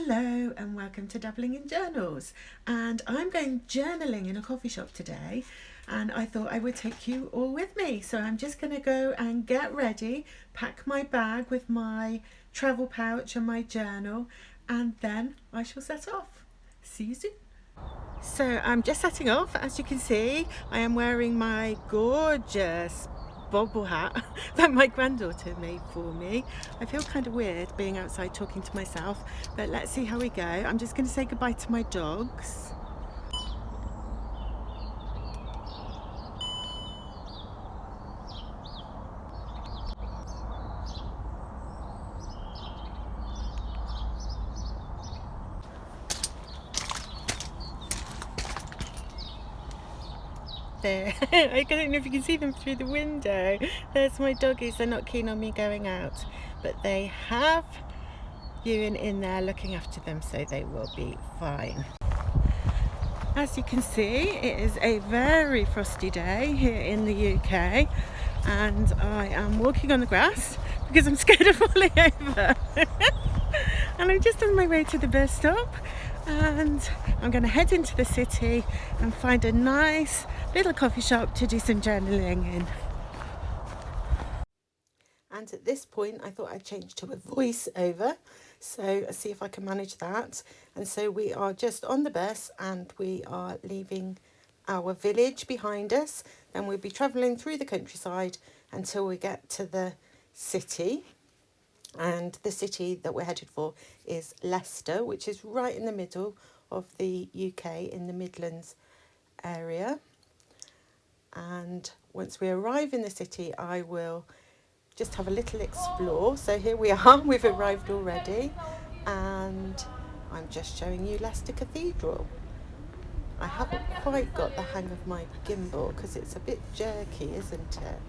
Hello and welcome to Dabbling in Journals, and I'm going journaling in a coffee shop today, and I thought I would take you all with me. So I'm just going to go and get ready, pack my bag with my travel pouch and my journal, and then I shall set off. See you soon. So I'm just setting off. As you can see, I am wearing my gorgeous bobble hat that my granddaughter made for me. I feel kind of weird being outside talking to myself, but let's see how we go. I'm just going to say goodbye to my dogs. There. I don't know if you can see them through the window. There's my doggies. They're not keen on me going out, but they have Ewan in there looking after them, so they will be fine. As you can see, it is a very frosty day here in the UK, and I am walking on the grass because I'm scared of falling over. And I'm just on my way to the bus stop, and I'm going to head into the city and find a nice little coffee shop to do some journaling in. And at this point I thought I'd change to a voiceover, so I'll see if I can manage that. And so we are just on the bus and we are leaving our village behind us, then we'll be travelling through the countryside until we get to the city. And the city that we're headed for is Leicester, which is right in the middle of the UK in the Midlands area. And once we arrive in the city, I will just have a little explore. So here we are, we've arrived already, and I'm just showing you Leicester Cathedral. I haven't quite got the hang of my gimbal because it's a bit jerky, isn't it?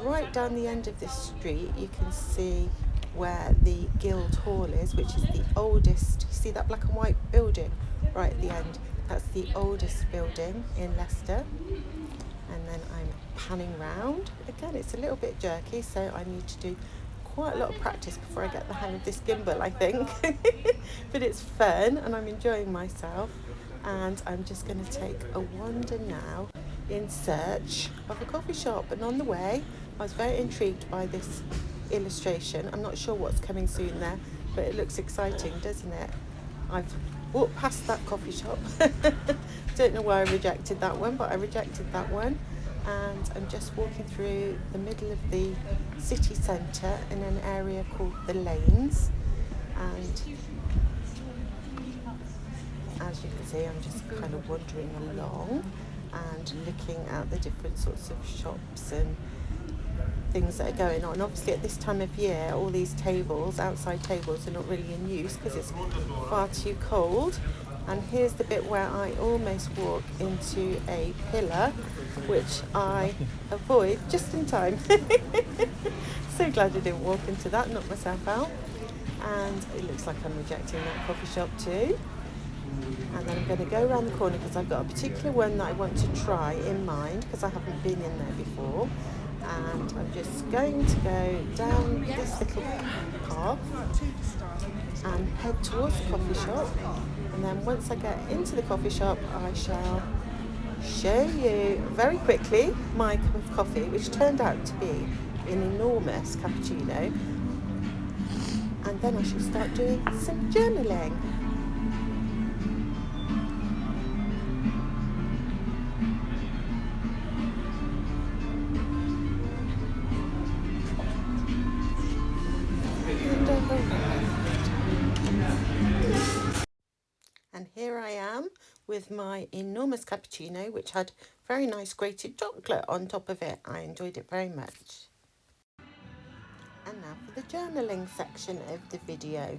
Right down the end of this street you can see where the Guildhall is, which is the oldest. You see that black and white building right at the end? That's the oldest building in Leicester. And then I'm panning round. Again, it's a little bit jerky, so I need to do quite a lot of practice before I get the hang of this gimbal, I think. But it's fun and I'm enjoying myself. And I'm just going to take a wander now in search of a coffee shop. And on the way, I was very intrigued by this illustration. I'm not sure what's coming soon there, but it looks exciting, doesn't it? I've walked past that coffee shop. Don't know why I rejected that one, but I rejected that one. And I'm just walking through the middle of the city centre in an area called the Lanes. And as you can see, I'm just kind of wandering along and looking at the different sorts of shops and things that are going on. Obviously at this time of year, all these tables, outside tables, are not really in use because it's far too cold. And here's the bit where I almost walk into a pillar, which I avoid just in time. So glad I didn't walk into that, knock myself out. And it looks like I'm rejecting that coffee shop too. And then I'm going to go around the corner because I've got a particular one that I want to try in mind because I haven't been in there before. And I'm just going to go down this little path and head towards the coffee shop. And then once I get into the coffee shop, I shall show you very quickly my cup of coffee, which turned out to be an enormous cappuccino. And then I shall start doing some journaling. And here I am with my enormous cappuccino, which had very nice grated chocolate on top of it. I enjoyed it very much. And now for the journaling section of the video.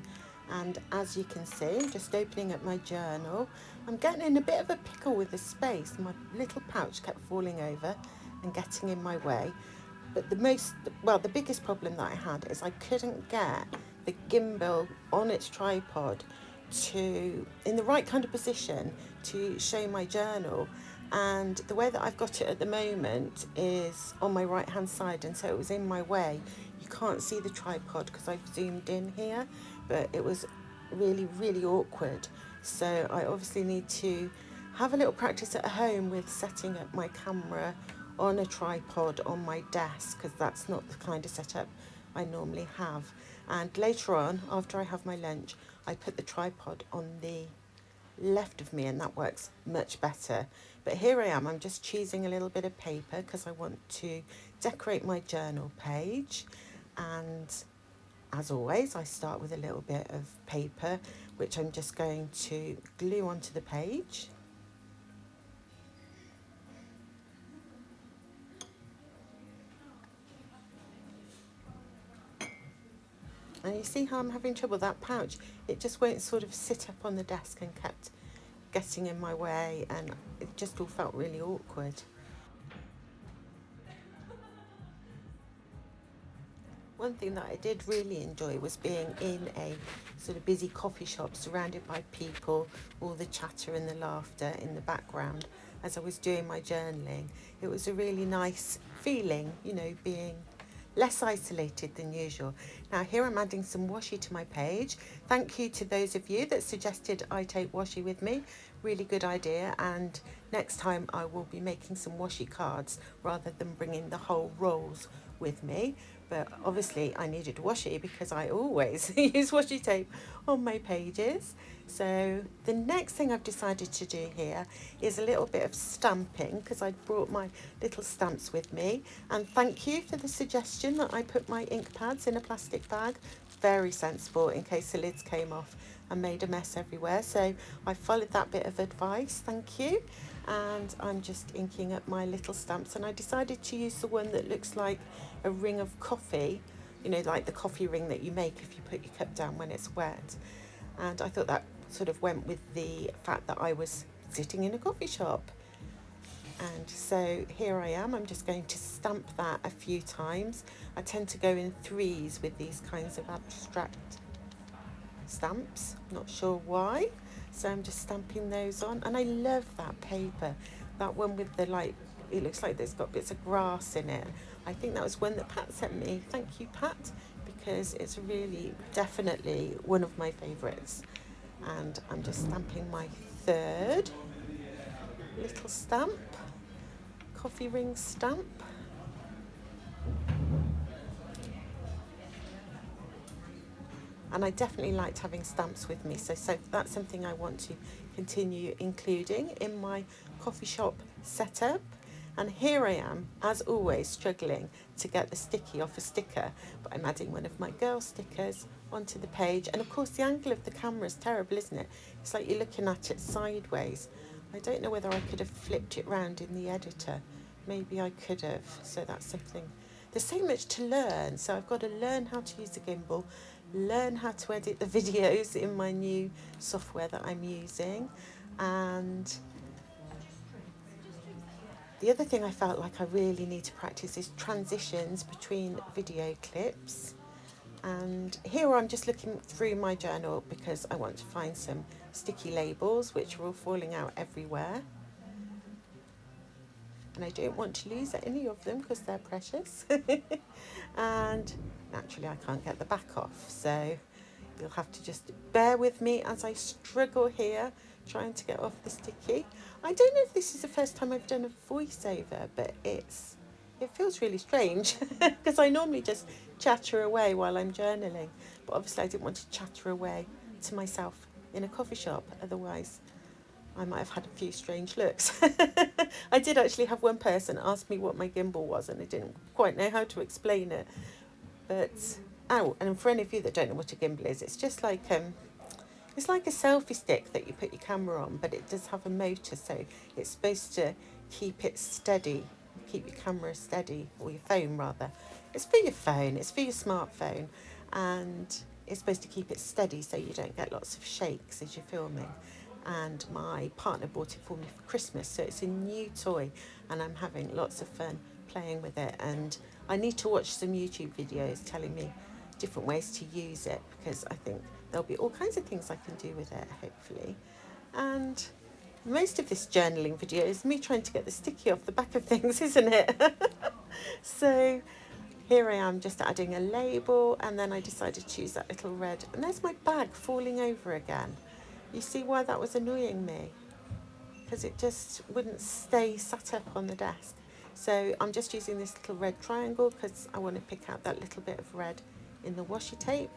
And as you can see, I'm just opening up my journal. I'm getting in a bit of a pickle with the space. My little pouch kept falling over and getting in my way. But the biggest problem that I had is I couldn't get the gimbal on its tripod in the right kind of position to show my journal. And the way that I've got it at the moment is on my right hand side, and so it was in my way. You can't see the tripod because I've zoomed in here, but it was really, really awkward. So I obviously need to have a little practice at home with setting up my camera on a tripod on my desk, because that's not the kind of setup I normally have. And later on, after I have my lunch, I put the tripod on the left of me, and that works much better. But here I am, I'm just choosing a little bit of paper because I want to decorate my journal page. And as always, I start with a little bit of paper, which I'm just going to glue onto the page. And you see how I'm having trouble? That pouch, it just won't sort of sit up on the desk and kept getting in my way, and it just all felt really awkward. One thing that I did really enjoy was being in a sort of busy coffee shop surrounded by people, all the chatter and the laughter in the background as I was doing my journaling. It was a really nice feeling, you know, being less isolated than usual. Now here I'm adding some washi to my page. Thank you to those of you that suggested I take washi with me. Really good idea, and next time I will be making some washi cards rather than bringing the whole rolls with me. But obviously I needed washi because I always use washi tape on my pages. So the next thing I've decided to do here is a little bit of stamping, because I brought my little stamps with me. And thank you for the suggestion that I put my ink pads in a plastic bag. Very sensible, in case the lids came off and made a mess everywhere. So I followed that bit of advice, thank you. And I'm just inking up my little stamps, and I decided to use the one that looks like a ring of coffee, you know, like the coffee ring that you make if you put your cup down when it's wet. And I thought that sort of went with the fact that I was sitting in a coffee shop. And so here I am, I'm just going to stamp that a few times. I tend to go in threes with these kinds of abstract stamps, not sure why. So I'm just stamping those on, and I love that paper, that one with the, like, it looks like there's got bits of grass in it. I think that was one that Pat sent me. Thank you, Pat, because it's really definitely one of my favourites. And I'm just stamping my third little stamp, coffee ring stamp. And I definitely liked having stamps with me, so that's something I want to continue including in my coffee shop setup. And here I am, as always, struggling to get the sticky off a sticker, but I'm adding one of my girl stickers onto the page. And of course the angle of the camera is terrible, isn't it? It's like you're looking at it sideways. I don't know whether I could have flipped it round in the editor. Maybe I could have, so that's something. There's so much to learn, so I've got to learn how to use the gimbal, learn how to edit the videos in my new software that I'm using. And the other thing I felt like I really need to practice is transitions between video clips. And here I'm just looking through my journal because I want to find some sticky labels which are all falling out everywhere. And I don't want to lose any of them because they're precious. And naturally I can't get the back off, so you'll have to just bear with me as I struggle here trying to get off the sticky. I don't know if this is the first time I've done a voiceover, but it feels really strange because I normally just chatter away while I'm journaling, but obviously I didn't want to chatter away to myself in a coffee shop, otherwise I might have had a few strange looks. I did actually have one person ask me what my gimbal was, and I didn't quite know how to explain it. But, oh, and for any of you that don't know what a gimbal is, it's just like, it's like a selfie stick that you put your camera on, but it does have a motor, so it's supposed to keep it steady, keep your camera steady, or your phone rather. It's for your phone, it's for your smartphone, and it's supposed to keep it steady so you don't get lots of shakes as you're filming. And my partner bought it for me for Christmas, so it's a new toy and I'm having lots of fun playing with it. And I need to watch some YouTube videos telling me different ways to use it, because I think there'll be all kinds of things I can do with it, hopefully. And most of this journaling video is me trying to get the sticky off the back of things, isn't it? So here I am just adding a label, and then I decided to use that little red. And there's my bag falling over again. You see why that was annoying me? Because it just wouldn't stay sat up on the desk. So I'm just using this little red triangle because I want to pick out that little bit of red in the washi tape.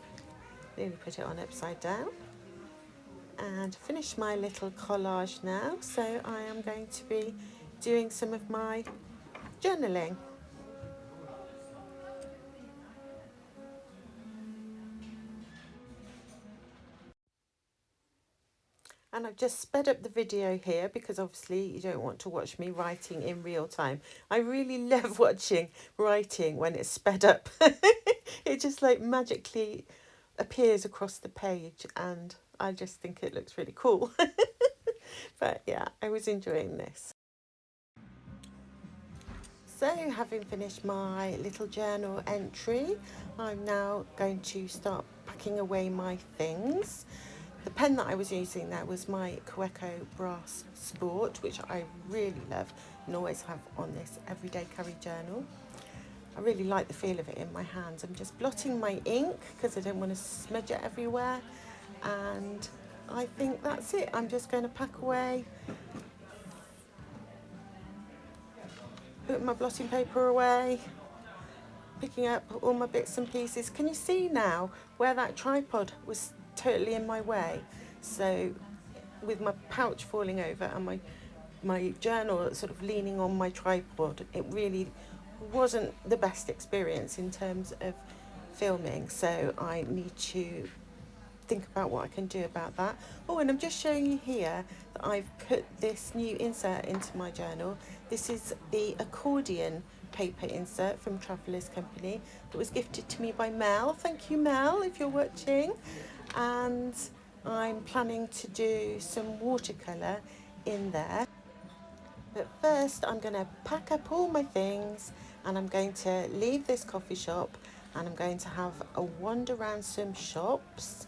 Nearly put it on upside down. And finish my little collage now. So I am going to be doing some of my journaling. And I've just sped up the video here because obviously you don't want to watch me writing in real time. I really love watching writing when it's sped up. It just like magically appears across the page and I just think it looks really cool. But yeah, I was enjoying this. So having finished my little journal entry, I'm now going to start packing away my things. The pen that I was using there was my Kaweco Brass Sport, which I really love and always have on this everyday carry journal. I really like the feel of it in my hands. I'm just blotting my ink because I don't want to smudge it everywhere. And I think that's it. I'm just going to pack away, put my blotting paper away, picking up all my bits and pieces. Can you see now where that tripod was totally in my way? So with my pouch falling over and my journal sort of leaning on my tripod, it really wasn't the best experience in terms of filming. So I need to think about what I can do about that. Oh, and I'm just showing you here that I've put this new insert into my journal. This is the accordion paper insert from Traveller's Company that was gifted to me by Mel. Thank you, Mel, if you're watching. And I'm planning to do some watercolour in there. But first I'm going to pack up all my things and I'm going to leave this coffee shop and I'm going to have a wander around some shops,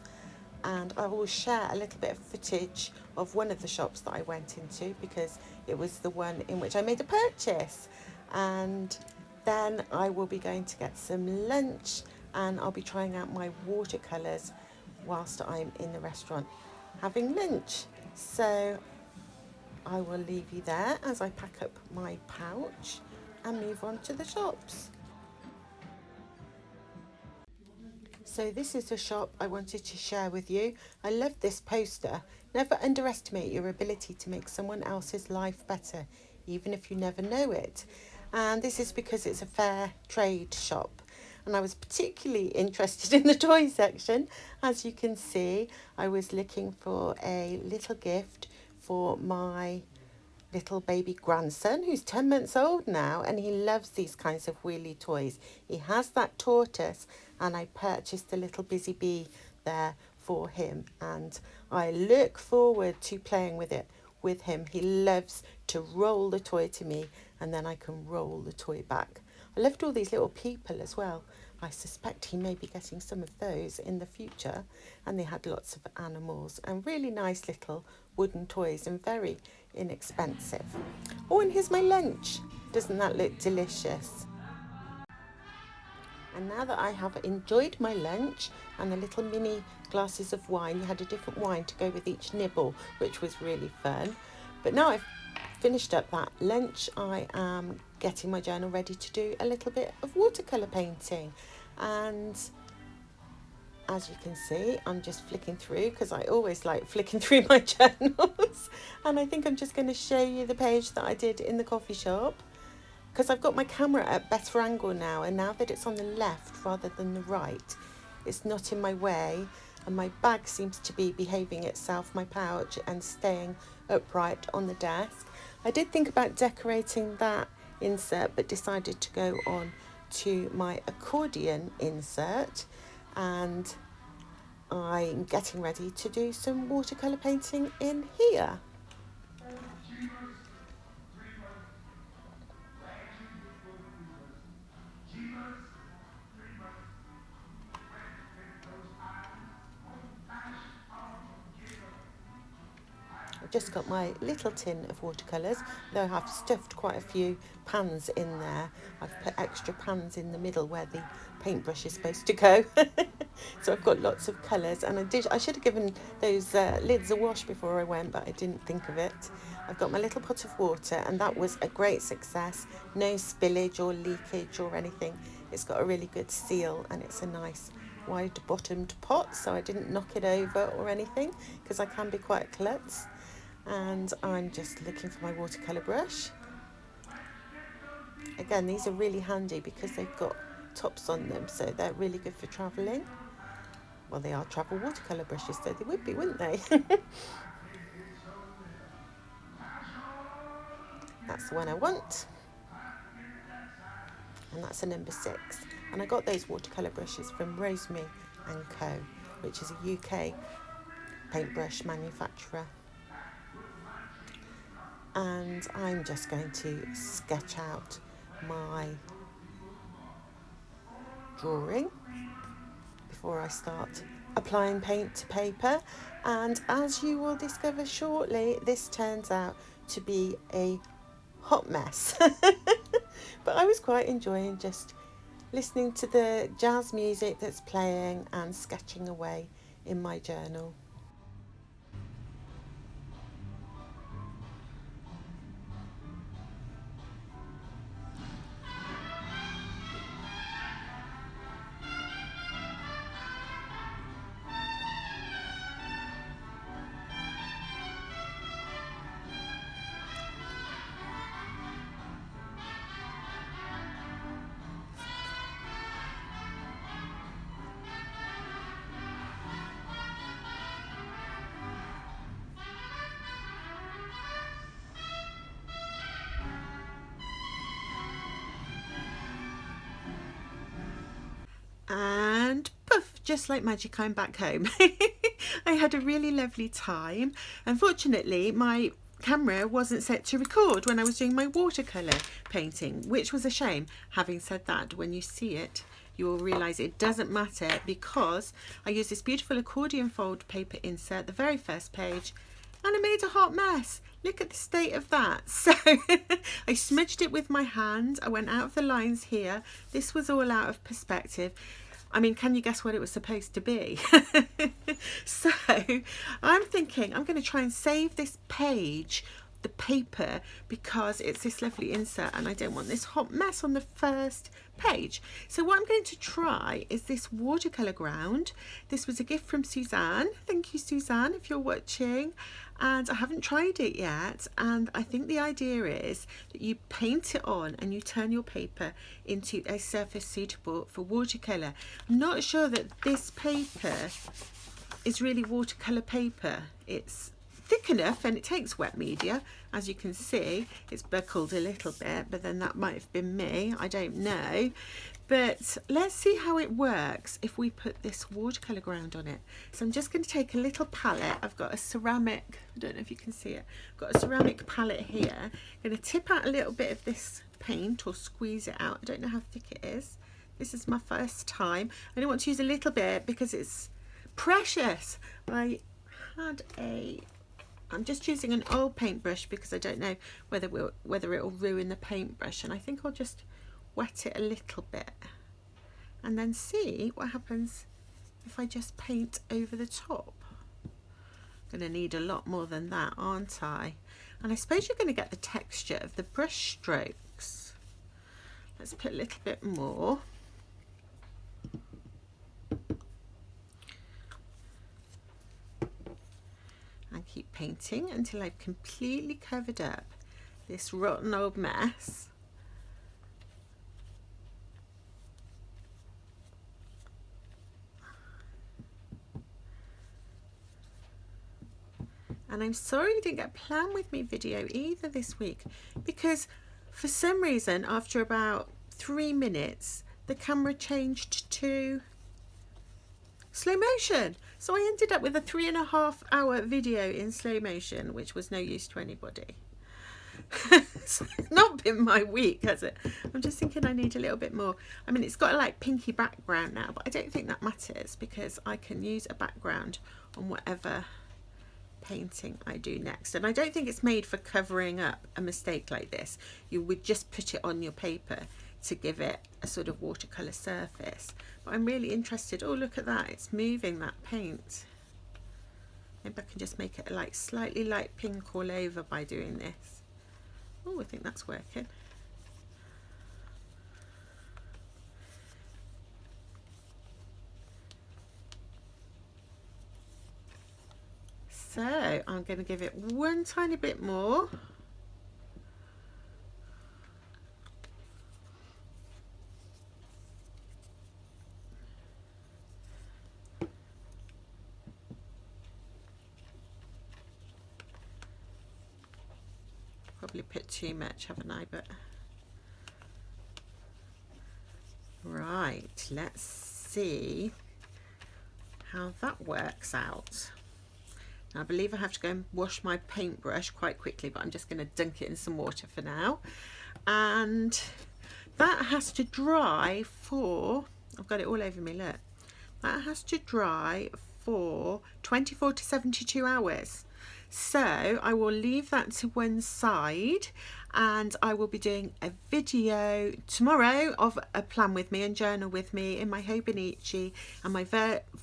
and I will share a little bit of footage of one of the shops that I went into because it was the one in which I made a purchase. And then I will be going to get some lunch and I'll be trying out my watercolours whilst I'm in the restaurant having lunch. So I will leave you there as I pack up my pouch and move on to the shops. So this is a shop I wanted to share with you. I love this poster. Never underestimate your ability to make someone else's life better, even if you never know it. And this is because it's a fair trade shop. And I was particularly interested in the toy section. As you can see, I was looking for a little gift for my little baby grandson who's 10 months old now, and he loves these kinds of wheelie toys. He has that tortoise and I purchased a little busy bee there for him and I look forward to playing with it with him. He loves to roll the toy to me and then I can roll the toy back. I left all these little people as well. I suspect he may be getting some of those in the future. And they had lots of animals and really nice little wooden toys and very inexpensive. Oh, and here's my lunch. Doesn't that look delicious? And now that I have enjoyed my lunch and the little mini glasses of wine, you had a different wine to go with each nibble, which was really fun. But now I've finished up that lunch, I am getting my journal ready to do a little bit of watercolour painting. And as you can see, I'm just flicking through because I always like flicking through my journals. And I think I'm just going to show you the page that I did in the coffee shop because I've got my camera at better angle now, and now that it's on the left rather than the right, it's not in my way and my bag seems to be behaving itself, my pouch, and staying upright on the desk. I did think about decorating that insert but decided to go on to my accordion insert, and I'm getting ready to do some watercolour painting in here. I've just got my little tin of watercolours, though I've stuffed quite a few pans in there. I've put extra pans in the middle where the paintbrush is supposed to go. So I've got lots of colours, and I should have given those lids a wash before I went, but I didn't think of it. I've got my little pot of water, and that was a great success. No spillage or leakage or anything. It's got a really good seal, and it's a nice wide bottomed pot, so I didn't knock it over or anything, because I can be quite a klutz. And I'm just looking for my watercolour brush. Again, these are really handy because they've got tops on them, so they're really good for travelling. Well, they are travel watercolour brushes, so they would be, wouldn't they? That's the one I want, and that's a number 6. And I got those watercolour brushes from Rosemy & Co, which is a UK paintbrush manufacturer. And I'm just going to sketch out my drawing before I start applying paint to paper. And as you will discover shortly, this turns out to be a hot mess. But I was quite enjoying just listening to the jazz music that's playing and sketching away in my journal. And poof, just like magic, I'm back home. I had a really lovely time. Unfortunately, my camera wasn't set to record when I was doing my watercolour painting, which was a shame. Having said that, when you see it, you will realise it doesn't matter, because I used this beautiful accordion fold paper insert, the very first page, and I made a hot mess. Look at the state of that. So I smudged it with my hand. I went out of the lines here. This was all out of perspective. I mean, can you guess what it was supposed to be? So I'm thinking I'm going to try and save this page, the paper, because it's this lovely insert and I don't want this hot mess on the first page. So what I'm going to try is this watercolour ground. This was a gift from Suzanne. Thank you, Suzanne, if you're watching. And I haven't tried it yet, and I think the idea is that you paint it on and you turn your paper into a surface suitable for watercolour. I'm not sure that this paper is really watercolour paper. It's thick enough and it takes wet media. As you can see, it's buckled a little bit, but then that might have been me, I don't know. But let's see how it works if we put this watercolour ground on it. So I'm just going to take a little palette. I've got a ceramic, I don't know if you can see it, I've got a ceramic palette here. I'm going to tip out a little bit of this paint or squeeze it out. I don't know how thick it is. This is my first time. I don't want to use a little bit because it's precious. I'm just using an old paintbrush because I don't know whether it will ruin the paintbrush, and I think I'll just wet it a little bit and then see what happens if I just paint over the top. I'm going to need a lot more than that, aren't I? And I suppose you're going to get the texture of the brush strokes. Let's put a little bit more. And keep painting until I've completely covered up this rotten old mess. And I'm sorry we didn't get a plan with me video either this week, because for some reason after about 3 minutes the camera changed to slow motion. So I ended up with a 3.5-hour video in slow motion, which was no use to anybody. So it's not been my week, has it? I'm just thinking I need a little bit more. I mean, it's got a like pinky background now, but I don't think that matters because I can use a background on whatever painting I do next. And I don't think it's made for covering up a mistake like this. You would just put it on your paper to give it a sort of watercolour surface. But I'm really interested. Oh, look at that, it's moving that paint. Maybe I can just make it like slightly light pink all over by doing this. Oh, I think that's working. So I'm going to give it one tiny bit more. Probably put too much, haven't I? But right, let's see how that works out. Now, I believe I have to go and wash my paintbrush quite quickly, but I'm just going to dunk it in some water for now. And that has to dry for, I've got it all over me, look. That has to dry for 24 to 72 hours. So I will leave that to one side, and I will be doing a video tomorrow of a plan with me and journal with me in my Hobonichi and my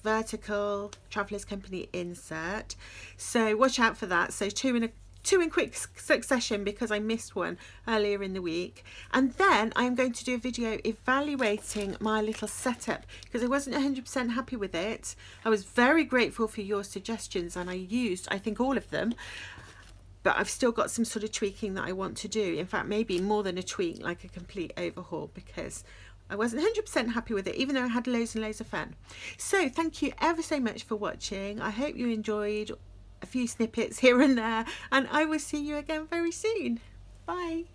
vertical Traveller's Company insert. So watch out for that. So two in quick succession because I missed one earlier in the week. And then I'm going to do a video evaluating my little setup because I wasn't 100% happy with it. I was very grateful for your suggestions and I used, I think, all of them. But I've still got some sort of tweaking that I want to do. In fact, maybe more than a tweak, like a complete overhaul, because I wasn't 100% happy with it, even though I had loads and loads of fun. So thank you ever so much for watching. I hope you enjoyed a few snippets here and there, and I will see you again very soon. Bye.